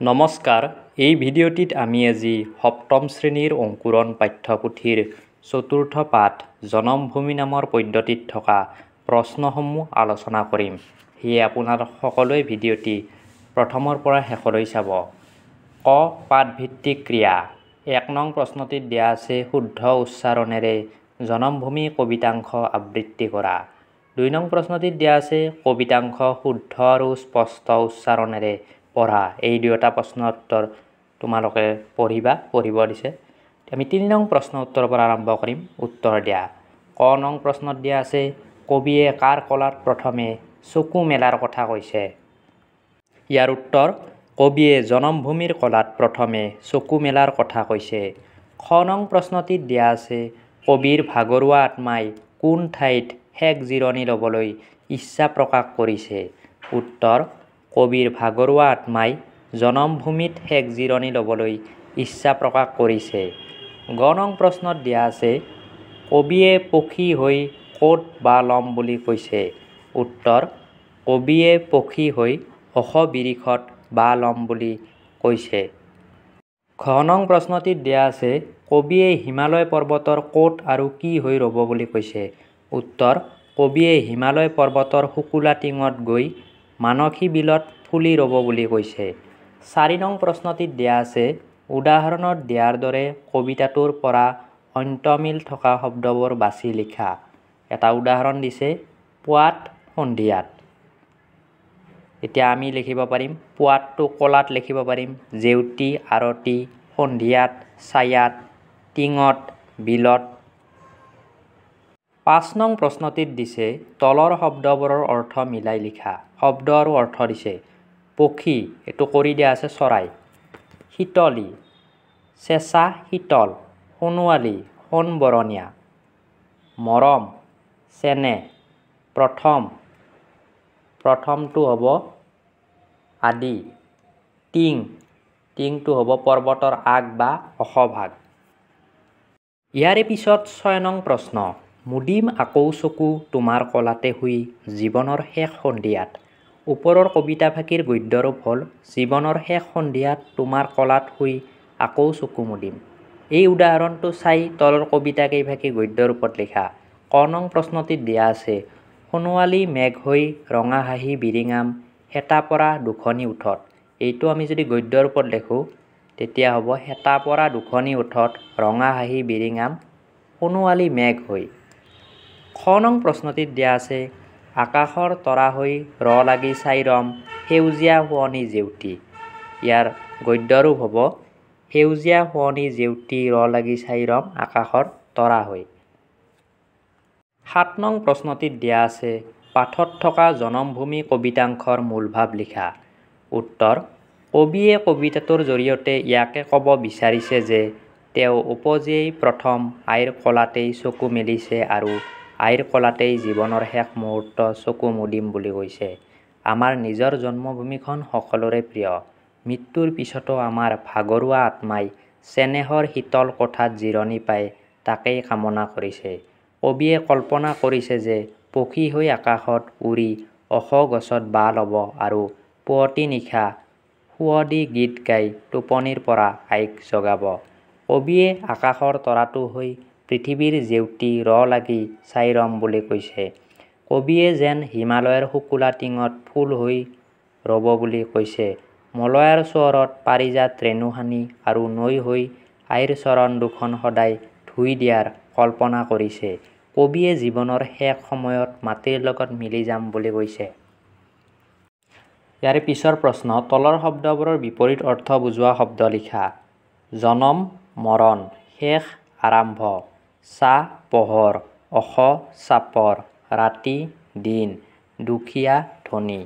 নমস্কাৰ, এই ভিডিঅ'টিত আমি আজি সপ্তম শ্ৰেণীৰ অংকুৰণ পাঠ্যপুথিৰ চতুৰ্থ পাঠ জনমভূমি নামৰ পদ্যটিত থকা প্ৰশ্নসমূহ আলোচনা কৰিম। সেয়ে আপোনাৰ সকলোৱে ভিডিঅ'টি প্ৰথমৰ পৰা শেষলৈ চাব। ক পাঠভিত্তিক ক্ৰিয়া। ১ নং প্ৰশ্নটিত দিয়া আছে শুদ্ধ উচ্চাৰণেৰে জনমভূমি কবিতাংশ আবৃত্তি কৰা। ২ নং প্ৰশ্নটিত দিয়া আছে কবিতাংশ শুদ্ধ আৰু স্পষ্ট উচ্চাৰণেৰে পঢ়া। এই দুয়োটা প্ৰশ্নৰ উত্তৰ তোমালোকে পঢ়িব দিছে। আমি ৩ নং প্ৰশ্নৰ উত্তৰৰ পৰা আৰম্ভ কৰিম। উত্তৰ দিয়া। ক নং প্ৰশ্নত দিয়া আছে কবিয়ে কাৰ কলাত প্ৰথমে চকু মেলাৰ কথা কৈছে? ইয়াৰ উত্তৰ কবিয়ে জনমভূমিৰ কলাত প্ৰথমে চকু মেলাৰ কথা কৈছে। খ নং প্ৰশ্নটিত দিয়া আছে কবিৰ ভাগৰুৱা আত্মাই কোন ঠাইত শেষ জিৰণি ল'বলৈ ইচ্ছা প্ৰকাশ কৰিছে? উত্তৰ কবিৰ ভাগৰুৱা আত্মাই জনমভূমিত শেষ জিৰণি ল'বলৈ ইচ্ছা প্ৰকাশ কৰিছে। গ নং প্ৰশ্নত দিয়া আছে কবিয়ে পখী হৈ ক'ত বাহ ল'ম বুলি কৈছে? উত্তৰ কবিয়ে পখী হৈ অস-বিৰিখত বাহ ল'ম বুলি কৈছে। খ নং প্ৰশ্নটিত দিয়া আছে কবিয়ে হিমালয় পৰ্বতৰ ক'ত আৰু কি হৈ ৰ'ব বুলি কৈছে? উত্তৰ কবিয়ে হিমালয় পৰ্বতৰ শুকুলা টিঙত গৈ মানসী বিলত ফুলি ৰ'ব বুলি কৈছে। ৪ নং প্ৰশ্নটিত দিয়া আছে উদাহৰণত দিয়াৰ দৰে কবিতাটোৰ পৰা অন্তমিল থকা শব্দবোৰ বাছি লিখা। এটা উদাহৰণ দিছে পুৱাত সন্ধিয়াত। এতিয়া আমি লিখিব পাৰিম পুৱাতটো কলাত লিখিব পাৰিম জেউতি আৰতি, সন্ধিয়াত ছায়াত, টিঙত বিলত। ৫ নং প্ৰশ্নটিত দিছে তলৰ শব্দবোৰৰ অৰ্থ মিলাই লিখা। শব্দ আৰু অৰ্থ দিছে পখী, এইটো কৰি দিয়া আছে চৰাই। শীতলী, চেঁচা শীতল। সোণোৱালী, সোণ বৰণীয়া। মৰম, চেনেহ। প্ৰথমটো হ'ব আদি। টিংটো হ'ব পৰ্বতৰ আগ বা অসভাগ। ইয়াৰে পিছত ৬ নং প্ৰশ্ন মুদিম আকৌ চকু তোমাৰ কলাতে শুই জীৱনৰ শেষ সন্ধিয়াত। ওপৰৰ কবিতাফাঁকিৰ গদ্যৰূপ হ'ল জীৱনৰ শেষ সন্ধিয়াত তোমাৰ কলাত শুই আকৌ চকু মুদিম। এই উদাহৰণটো চাই তলৰ কবিতাকেইফাঁকি গদ্যৰূপত লিখা। ক নং প্ৰশ্নটিত দিয়া আছে সোণোৱালী মেঘ হৈ ৰঙা হাঁহি বিৰিঙাম হেতা পৰা দুখনি ওঠত। এইটো আমি যদি গদ্যৰূপত লিখোঁ তেতিয়া হ'ব হেতা পৰা দুখনি ওঠত ৰঙা হাঁহি বিৰিঙাম সোণোৱালী মেঘ হৈ। খ নং প্ৰশ্নটিত দিয়া আছে আকাশৰ তৰা হৈ লাগি চাই ৰম সেউজীয়া শুৱনি জেউতি। ইয়াৰ গদ্যৰূপ হ'ব সেউজীয়া শুৱনি জেউতি লাগি চাই ৰম আকাশৰ তৰা হৈ। ৭ নং প্ৰশ্নটিত দিয়া আছে পাঠত থকা জনমভূমি কবিতাংশৰ মূলভাৱ লিখা। উত্তৰ কবিয়ে কবিতাটোৰ জৰিয়তে ইয়াকে ক'ব বিচাৰিছে যে তেওঁ উপজিয়েই প্ৰথম আইৰ কলাতেই চকু মেলিছে আৰু আইৰ কলাতেই জীৱনৰ শেষ মুহূৰ্ত চকু মুদিম বুলি কৈছে। আমাৰ নিজৰ জন্মভূমিখন সকলোৰে প্ৰিয়। মৃত্যুৰ পিছতো আমাৰ ভাগৰুৱা আত্মাই চেনেহৰ শীতল কোঠাত জিৰণি পাই তাকেই কামনা কৰিছে। কবিয়ে কল্পনা কৰিছে যে পখী হৈ আকাশত উৰি গছত বাহ ল'ব আৰু পুৱতি নিশা সুৱদী গীত গাই টোপনিৰ পৰা আইক জগাব। কবিয়ে আকাশৰ তৰাটো হৈ পৃথিৱীৰ জেউতি লাগি চাই ৰম বুলি কৈছে। কবিয়ে যেন হিমালয়ৰ শুকুলা টিঙত ফুল হৈ ৰ'ব বুলি কৈছে। মলয়াৰ চোৱৰত পাৰিজাত ৰেণু সানি আৰু নৈ হৈ আইৰ চৰণ দুখন সদায় ধুই দিয়াৰ কল্পনা কৰিছে। কবিয়ে জীৱনৰ শেষ সময়ত মাটিৰ লগত মিলি যাম বুলি কৈছে। ইয়াৰে পিছৰ প্ৰশ্ন তলৰ শব্দবোৰৰ বিপৰীত অৰ্থ বুজোৱা শব্দ লিখা। জনম মৰণ, শেষ আৰম্ভ, ছাঁ পোহৰ, চাপৰ, ৰাতি দিন, দুখীয়া ধনী।